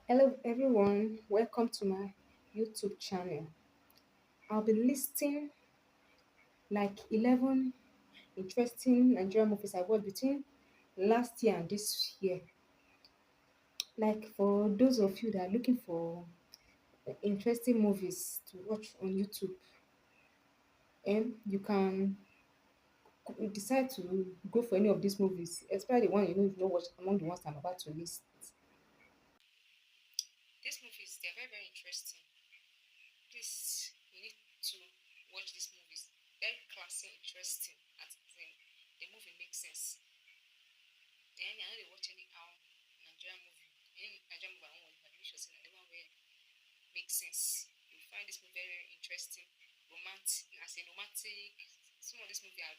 Hello everyone, welcome to my YouTube channel. I'll be listing like 11 interesting Nigerian movies I watched between last year and this year. Like for those of you that are looking for interesting movies to watch on YouTube, you can decide to go for any of these movies, especially the one you've not watched among the ones I'm about to list. These movies, they're very, very interesting. Please, you need to watch these movies. Very classy, interesting. At the movie makes sense. Then I know they watch any Nigerian movie. Any Nigerian movie I want to watch, make sure say the one where makes sense. You find this movie very, very interesting. Romantic, I say romantic. Some of these movies are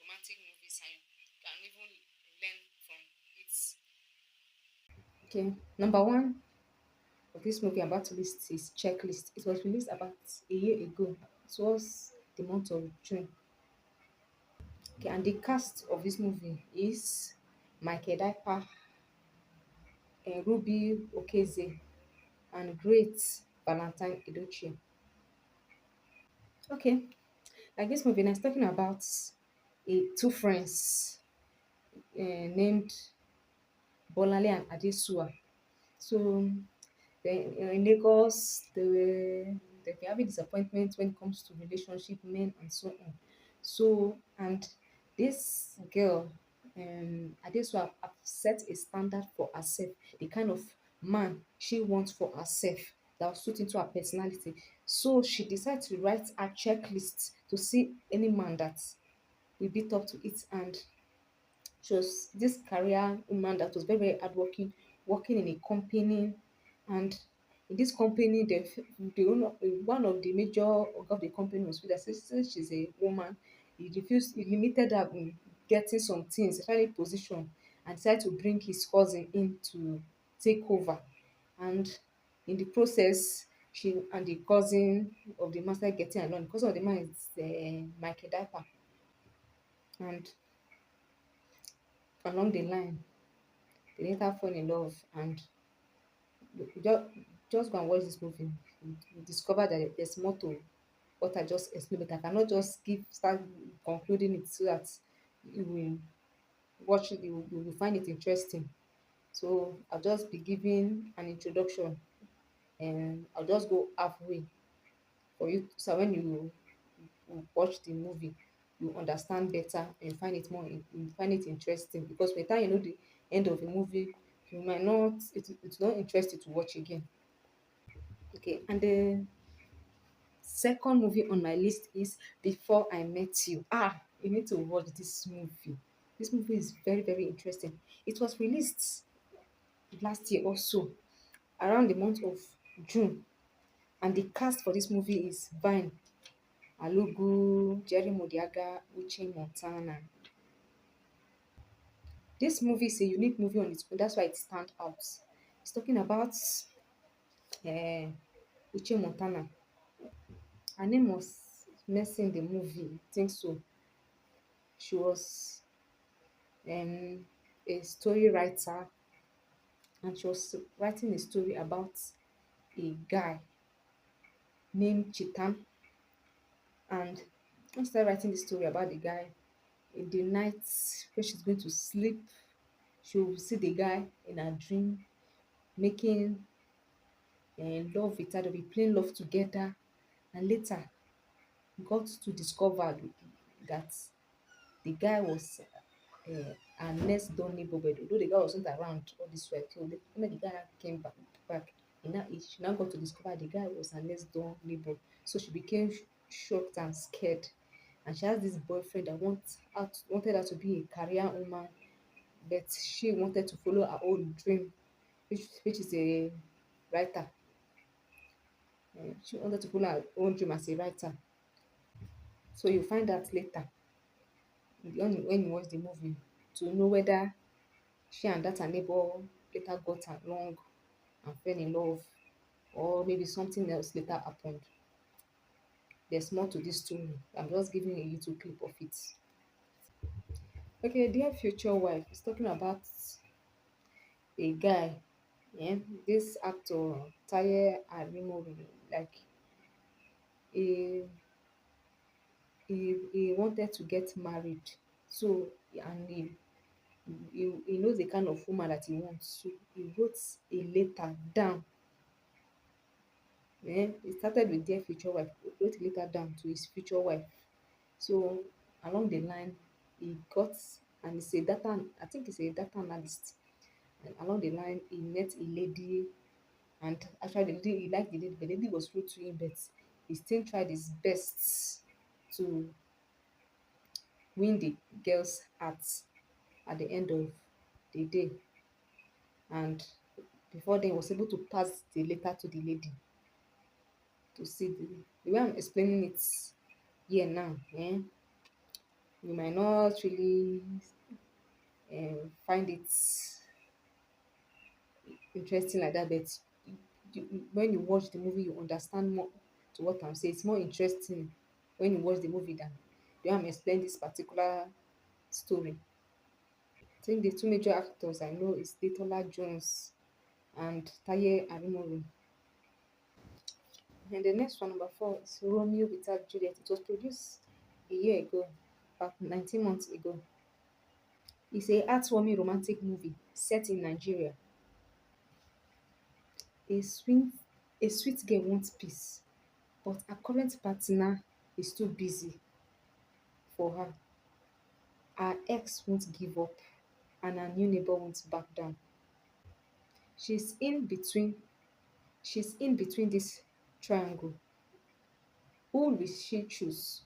romantic movies, and you can even learn from it. Okay, number one of this movie I'm about to list is Checklist. It was released about a year ago. It was the month of June. Okay, and the cast of this movie is Michael Dipa, Ruby Okeze, and Great Valentine Edochie. Okay, like this movie, now it's talking about two friends named Bolale and Adesua. So in Lagos, they've been having disappointment when it comes to relationship, men, and so on. So, and this girl, Adesu, have set a standard for herself, the kind of man she wants for herself that will suit into her personality. So she decided to write a checklist to see any man that will beat up to it. And she was this career woman that was very, very hardworking, working in a company. And in this company, the owner, one of the major oga of the company was with her. Since she's a woman, he limited her in getting some things, especially position, and decided to bring his cousin in to take over. And in the process, she and the cousin of the master getting along. The cousin of the man is Michael Diper. And along the line, they later fall in love, and just go and watch this movie. You discover that there's more to what I just explained, but I cannot just give start concluding it so that you will watch it, you will find it interesting. So I'll just be giving an introduction, and I'll just go halfway for you, so when you watch the movie, you understand better and find it you find it interesting, because by the time you know the end of the movie, you might not it's not interesting to watch again. Okay, and the second movie on my list is Before I Met You. You need to watch this movie. This movie is very, very interesting. It was released last year also, around the month of June. And the cast for this movie is Vine, Alugu, Jerry Modiaga, Uche Montana. This movie is a unique movie on its own. That's why it stands out. It's talking about uh, Uche Montana. Her name was messing the movie. I think so. She was um, a story writer, and she was writing a story about a guy named Chitam. And I started writing the story about the guy. In the night where she's going to sleep, she will see the guy in her dream making love with her. They'll be playing love together. And later got to discover that the guy was her next door neighbor, but although the guy wasn't around all this while, till when the guy came back she now got to discover the guy was her next door neighbor. So she became shocked and scared. And she has this boyfriend that wanted her to be a career woman, but she wanted to follow her own dream, which is a writer. She wanted to follow her own dream as a writer. So you find out later when you watch the movie to know whether she and that her neighbor later got along and fell in love, or maybe something else later happened. There's more to this story. I'm just giving a little clip of it. Okay, Dear Future Wife is talking about a guy. Yeah, this actor Taye Arimori, like he, he wanted to get married, so and he knows the kind of woman that he wants, so he wrote a letter down. Yeah, he started with their future wife, wrote a letter down to his future wife. So along the line, he got, and he's a data, I think he's a data analyst. And along the line, he met a lady, and actually, the lady, he liked the lady. The lady was rude to him, but he still tried his best to win the girl's heart at the end of the day. And before then, he was able to pass the letter to the lady to see the way I'm explaining it here now. Eh, you might not really find it interesting like that, but when you watch the movie, you understand more to what I'm saying. It's more interesting when you watch the movie than the way I'm explaining this particular story. I think the two major actors I know is Detola Jones and Taye Arimoro. And the next one, number four, is Romeo without Juliet. It was produced a year ago, about 19 months ago. It's a heartwarming romantic movie set in Nigeria. A sweet, a sweet girl wants peace, but her current partner is too busy for her. Her ex won't give up, and her new neighbor won't back down. She's in between. She's in between this triangle. Who will she choose?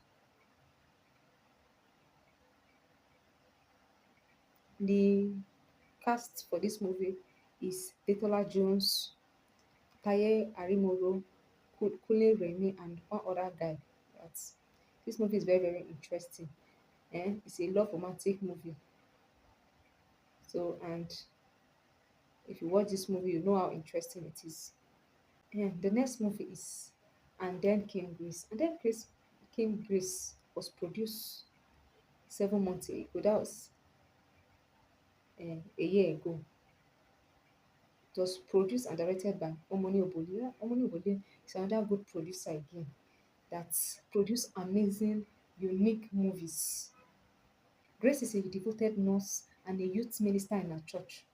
The cast for this movie is Detola Jones, Taye Arimoro, Kule Remi, and one other guy. That's this movie is very very interesting. It's a love romantic movie. So and if you watch this movie, you know how interesting it is. And the next movie is And Then Came Grace. And Then Came Grace was produced 7 months ago. That was a year ago. It was produced and directed by Omoni Oboli. Yeah, Omoni Oboli is another good producer again that produce amazing, unique movies. Grace is a devoted nurse and a youth minister in her church.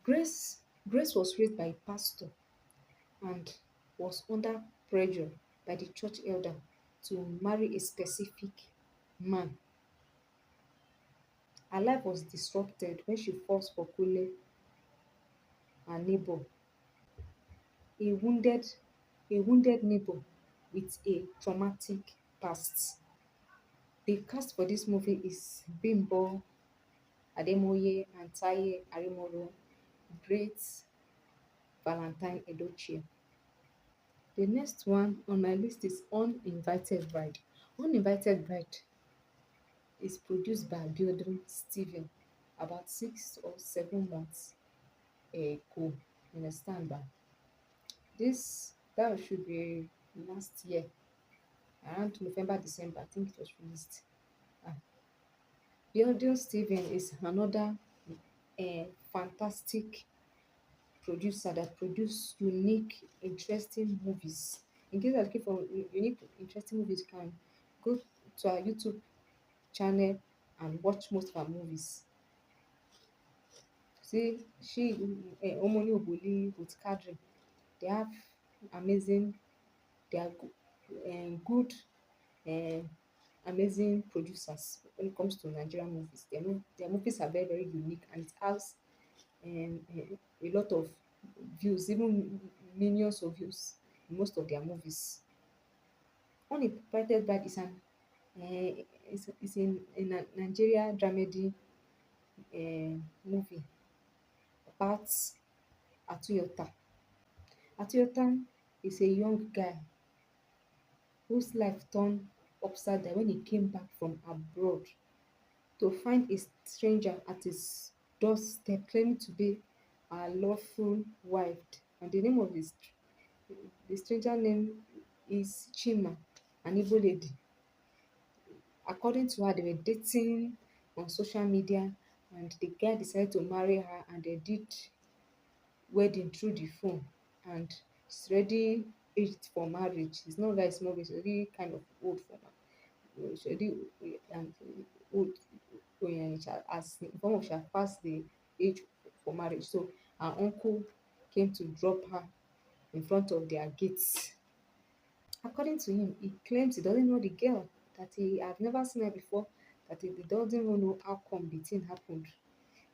Grace was raised by a pastor and was under pressure by the church elder to marry a specific man. Her life was disrupted when she falls for Kule, her neighbor, a wounded a wounded neighbor with a traumatic past. The cast for this movie is Bimbo Ademoye and Taye Arimoro, great Valentine Edochie. The next one on my list is Uninvited Bride. Uninvited Bride is produced by Abiodun Stephen about 6 or 7 months ago. You understand ba? This that should be last year, around November, December, I think it was released. Ah, Abiodun Stephen is another fantastic producer that produce unique, interesting movies. In case you're looking for unique, interesting movies, you can go to our YouTube channel and watch most of our movies. See, Omoni Oboli with Kadri, they have amazing, they are good, um, amazing producers when it comes to Nigerian movies. Their movies are very, very unique and it has a lot of views, even millions of views in most of their movies. Uninvited Bride is is in a Nigeria dramedy movie about Atuyota. Atuyota is a young guy whose life turned upside down when he came back from abroad to find a stranger at his doorstep claiming to be her lawful wife. And the name of the stranger name is Chima, an Igbo lady. According to her, they were dating on social media and the guy decided to marry her and they did wedding through the phone, and she's already aged for marriage. It's not like small, it's already kind of old for marriage. She's already and old, as in form of she had passed the age for marriage. So her uncle came to drop her in front of their gates. According to him, he claims he doesn't know the girl, that he had never seen her before, that he doesn't even know how come the thing happened.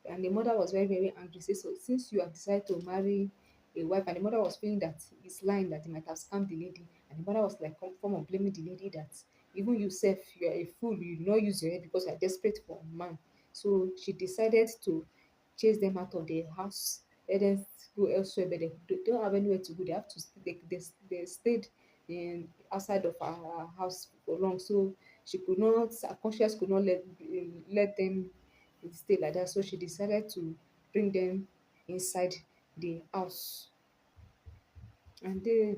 And the mother was very, very angry. Say, so since you have decided to marry a wife, and the mother was feeling that he's lying, that he might have scammed the lady, and the mother was like come form of blaming the lady that even you self, you are a fool, you did not use your head because you are desperate for a man. So she decided to chase them out of the house, let them go elsewhere, but they don't have anywhere to go. They have to they stayed in outside of her house for long. So she could not, her conscience could not let them stay like that. So she decided to bring them inside the house. And the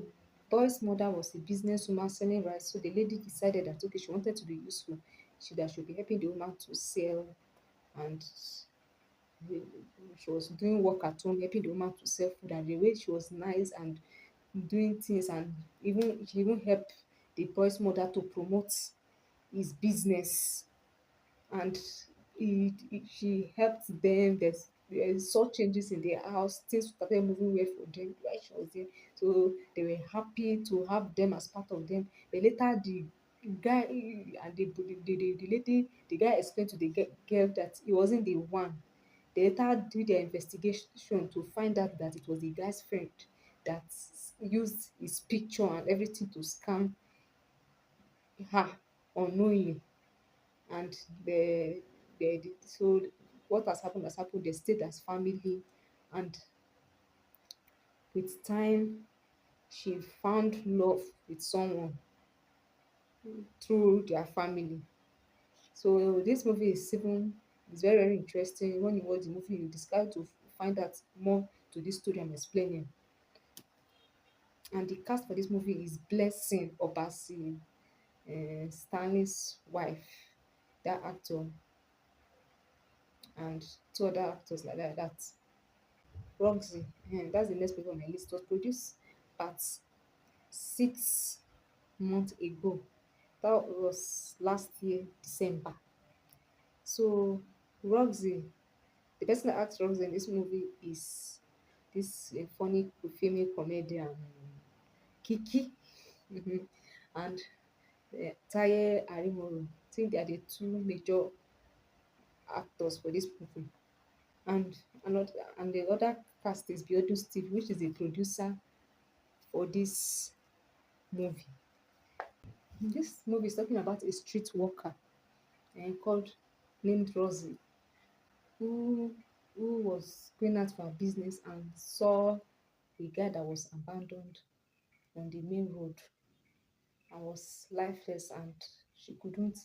boy's mother was a businesswoman selling rice. So the lady decided that okay, she wanted to be useful. That should be helping the woman to sell, and the- she was doing work at home, helping the woman to sell food. And the way she was nice and doing things, and even she even helped the boy's mother to promote his business. And she helped them. There's saw changes in their house. Things started moving well for them while she was there. So they were happy to have them as part of them. But later the guy and the lady, the guy explained to the girl that he wasn't the one. They later did their investigation to find out that it was the guy's friend that used his picture and everything to scam her unknowingly. And so what has happened. They stayed as family, and with time she found love with someone through their family. So this movie is very, very interesting. When you watch the movie, you discover to find out more to this story I'm explaining. And the cast for this movie is Blessing Obasi, Stanley's wife, that actor, and two other actors like that. Roxy, that's the next paper on my list. Was produced about 6 months ago. That was last year, December. So Roxy, the person that acts Roxy in this movie is this funny female comedian Kiki. Mhm. And Taye Arimoro. I think they are the two major actors for this movie. And another and the other cast is Biodu Steve, which is the producer for this movie. This movie is talking about a street worker called named Rosie, who was going out for her business and saw a guy that was abandoned on the main road and was lifeless, and she couldn't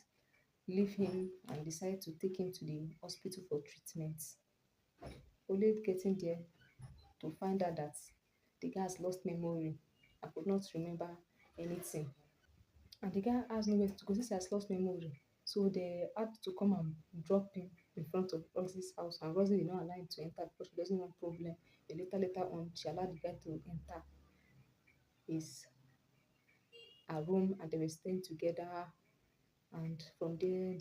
leave him and decided to take him to the hospital for treatment. Only getting there to find out that the guy has lost memory. I could not remember anything. And the guy has nowhere to go since he has lost memory. So they had to come and drop him in front of Rosie's house. And Rosie did not allow him to enter because she doesn't want problem. But later on, she allowed the guy to enter his her room, and they were staying together. And from there,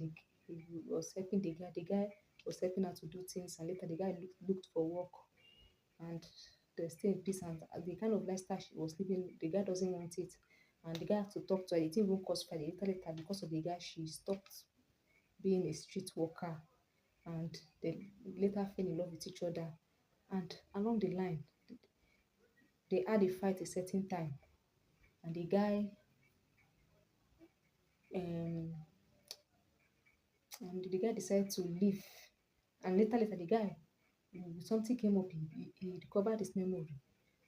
he was helping the guy. The guy was helping her to do things. And later, the guy looked for work, and they stay in peace. And the kind of lifestyle she was living, the guy doesn't want it. And the guy had to talk to her. It didn't even cause fight. Later, because of the guy, she stopped being a street worker, and they later fell in love with each other. And along the line, they had a fight a certain time, and um, the guy decided to leave. And later, the guy, something came up. He recovered his memory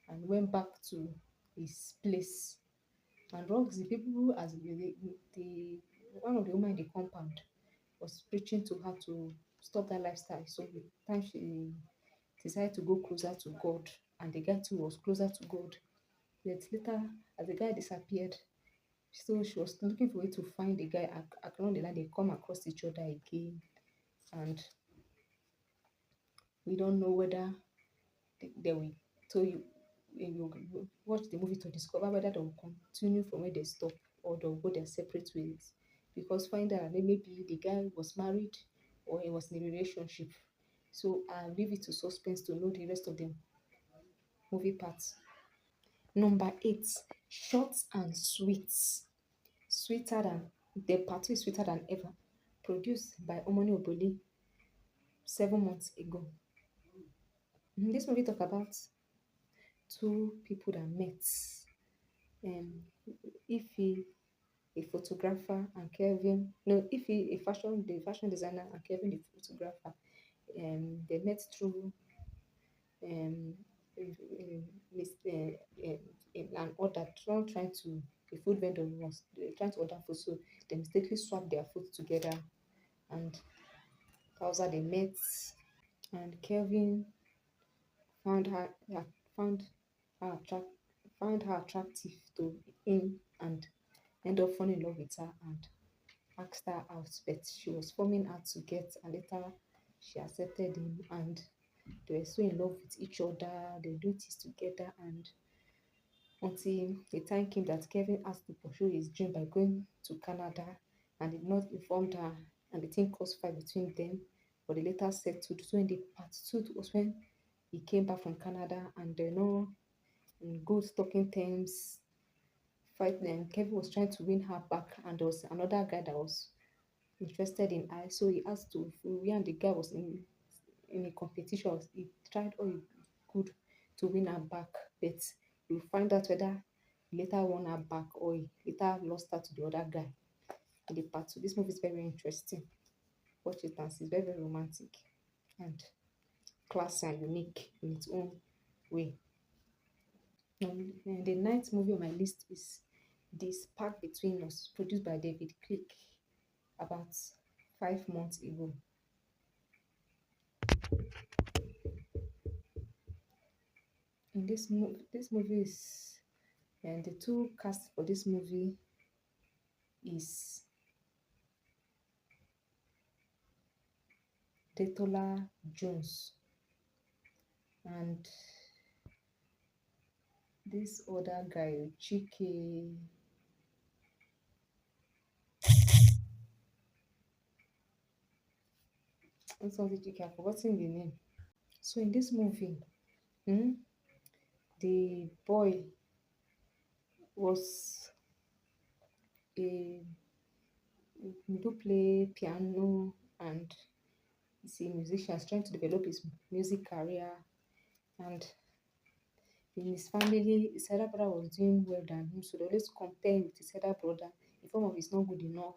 and went back to his place. And Rox, the people who, as the one of the women in the compound was preaching to her to stop that lifestyle. So with time she decided to go closer to God, and the guy too was closer to God. Yet later, as the guy disappeared, so she was looking for a way to find the guy. Along the line, they come across each other again, and we don't know whether they will. So you watch the movie to discover whether they will continue from where they stop or they'll go their separate ways. Because find out that maybe the guy was married or he was in a relationship. So I'll leave it to suspense to know the rest of the movie parts. Number 8, short and sweet. Sweeter than the part 2 is sweeter than ever. Produced by Omoni Oboli 7 months ago. This movie talk about two people that met. Um, Ify, a photographer, and Kevin. No, Ify, the fashion designer, and Kevin, the photographer. They met through um, an order. Someone trying to a food vendor was trying to order food, so they mistakenly swapped their food together, and that was how they met. And Kevin found her found her attract found her attractive to him and ended up falling in love with her and asked her out, but she was forming hard to get, and later she accepted him, and they were so in love with each other. They do this together, and until the time came that Kevin asked to pursue his dream by going to Canada and did not inform her, and the thing caused fight between them, but they later settled. So in the part two was when he came back from Canada and they know in good talking terms. Fight them. Kevin was trying to win her back, and there was another guy that was interested in her. So he asked to we and the guy was in a competition. He tried all he could to win her back, but you find out whether he later won her back or he later lost her to the other guy in the part two. This movie is very interesting. Watch it and see. It's very, very romantic and classy and unique in its own way. And the ninth movie on my list is The Spark Between Us, produced by David Click about 5 months ago. In this movie is and the two cast for this movie is Detola Jones and this other guy Chike. What's something Chike? I've forgotten the name. So in this movie, hmm, the boy was a do play piano and he's a musician. He's trying to develop his music career, and in his family, his elder brother was doing well than him, so they always compare him with his elder brother in form of he's not good enough.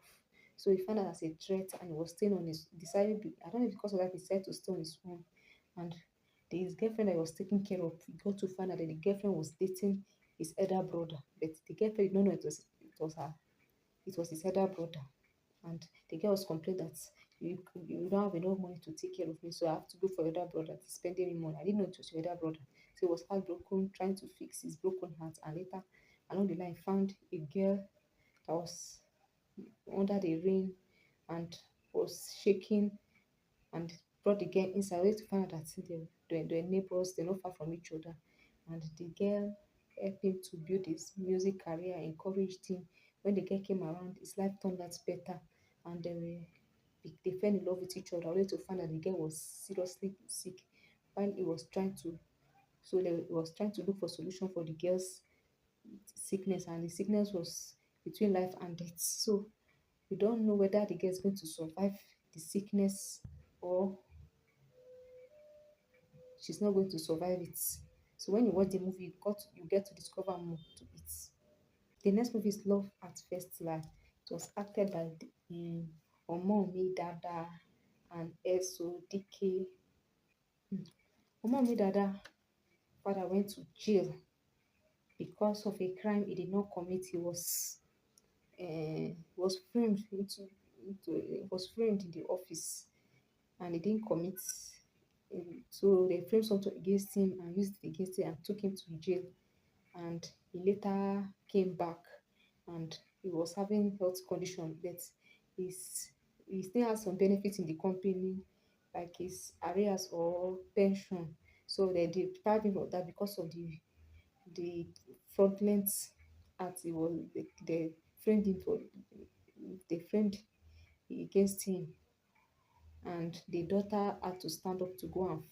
So he found out as a threat and he was staying on his decided I don't know if because of that he decided to stay on his own. And his girlfriend that he was taking care of, he got to find out that the girlfriend was dating his elder brother, but the girlfriend did not know it was his elder brother. And the girl was complaining that you don't have enough money to take care of me, so I have to go for your elder brother. He's spending me money. I didn't know it was your elder brother. So he was heartbroken, trying to fix his broken heart. And later, along the line, found a girl that was under the rain and was shaking and brought the girl inside only to find out that they were neighbors, they're not far from each other. And the girl helped him to build his music career, encouraged him. When the girl came around, his life turned out better, and they fell in love with each other, only to find that the girl was seriously sick while he was trying to. So he was trying to look for solution for the girl's sickness, and the sickness was between life and death. So we don't know whether the girl is going to survive the sickness or she's not going to survive it. So when you watch the movie, you get to discover more to it. The next movie is Love at First Light. It was acted by Omomi Dada and Eso Dike. Omomi Dada father went to jail because of a crime he did not commit. He was framed was framed in the office and he didn't commit. So they framed something against him and used it against him and took him to jail. And he later came back and he was having health condition, but he's, he still has some benefits in the company like his arrears or pension. So they deprived him of that because of the fraudulent act. It was they framed him for they framed against him, and the daughter had to stand up to go and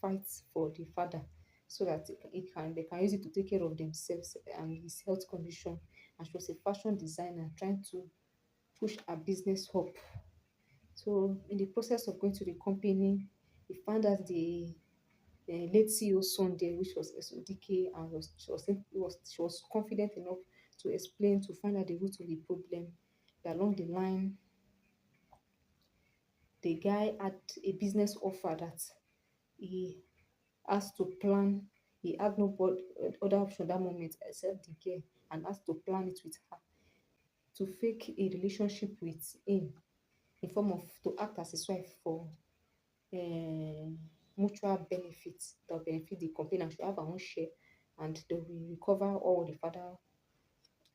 fight for the father so that they can use it to take care of themselves and his health condition. And she was a fashion designer trying to push her business up. So in the process of going to the company, he found out the late CEO's son there, which was SODK, and she was confident enough to explain, to find out the root of the problem. That along the line, the guy had a business offer that he has to plan. He had no other option that moment except the girl, and has to plan it with her to fake a relationship with him in form of to act as his wife for mutual benefits that will benefit the company, and should have her own share, and they will recover all the father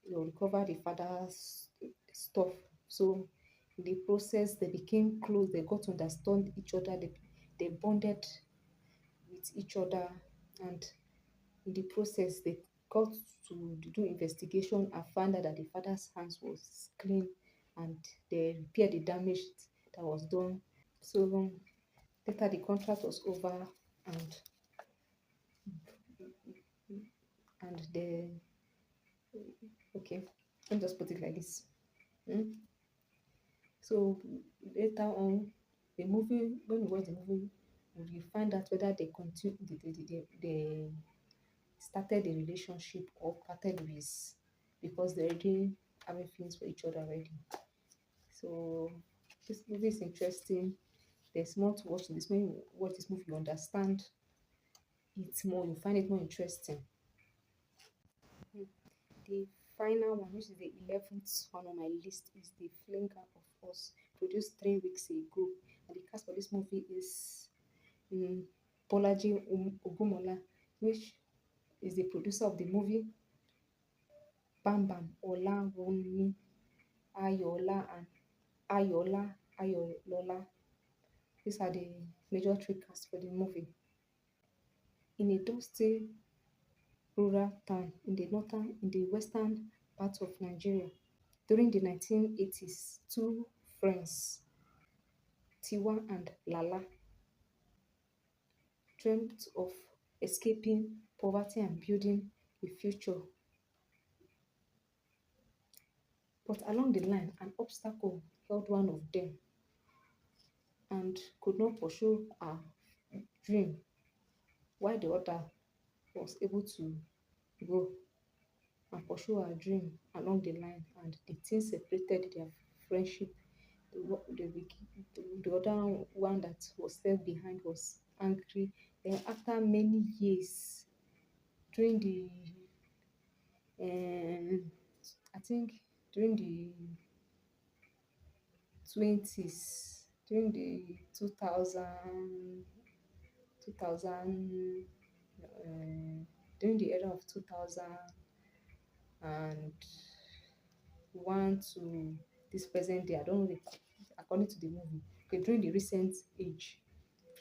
they will recover the father's stuff. So in the process they became close, they got to understand each other, they bonded with each other, and in the process they got to do investigation and found out that the father's hands was clean, and they repaired the damage that was done. So later the contract was over, and the okay, let me just put it like this. Mm. So later on, the movie, when we watch the movie, we find out whether they continue they started a relationship or parted ways, because they already having feelings for each other already. So this movie is interesting. There's more to watch in this. When you watch this movie, you understand it more. You find it more interesting. Mm. The final one, which is the 11th one on my list, is The Flinker of Us, produced 3 weeks ago. And the cast for this movie is Bolaji Ogumola, which is the producer of the movie, Bam Bam Olawunmi Ayola and Ayola Ayolola. These are the major three casts for the movie. In a dusty rural town in the western part of Nigeria, during the 1980s, two friends, Tiwa and Lala, dreamt of escaping poverty and building a future. But along the line, an obstacle held one of them and could not pursue her dream, while the other was able to go and pursue her dream along the line. And the thing separated their friendship. The other one that was left behind was angry. Then, after many years, during the I think during the 20s, during the 2000 during the era of 2001 to this present day. I don't know according to the movie. Okay, during the recent age,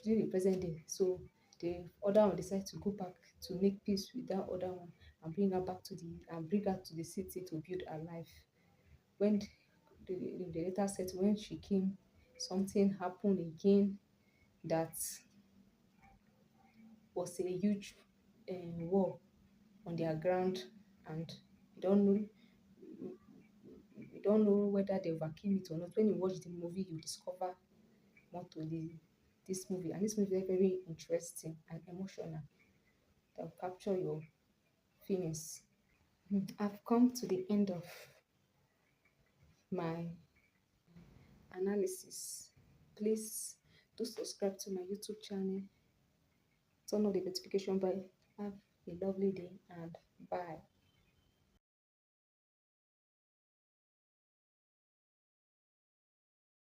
during the present day. So the other one decided to go back to make peace with that other one, and bring her back to the city to build her life. When the later said when she came, something happened again that was a huge war on their ground, and you don't know you don't know whether they overcame it or not. When you watch the movie, you discover more to this movie, and this movie is very interesting and emotional. That will capture your feelings. I've come to the end of my analysis. Please do subscribe to my YouTube channel, turn on the notification bell. Have a lovely day, and bye.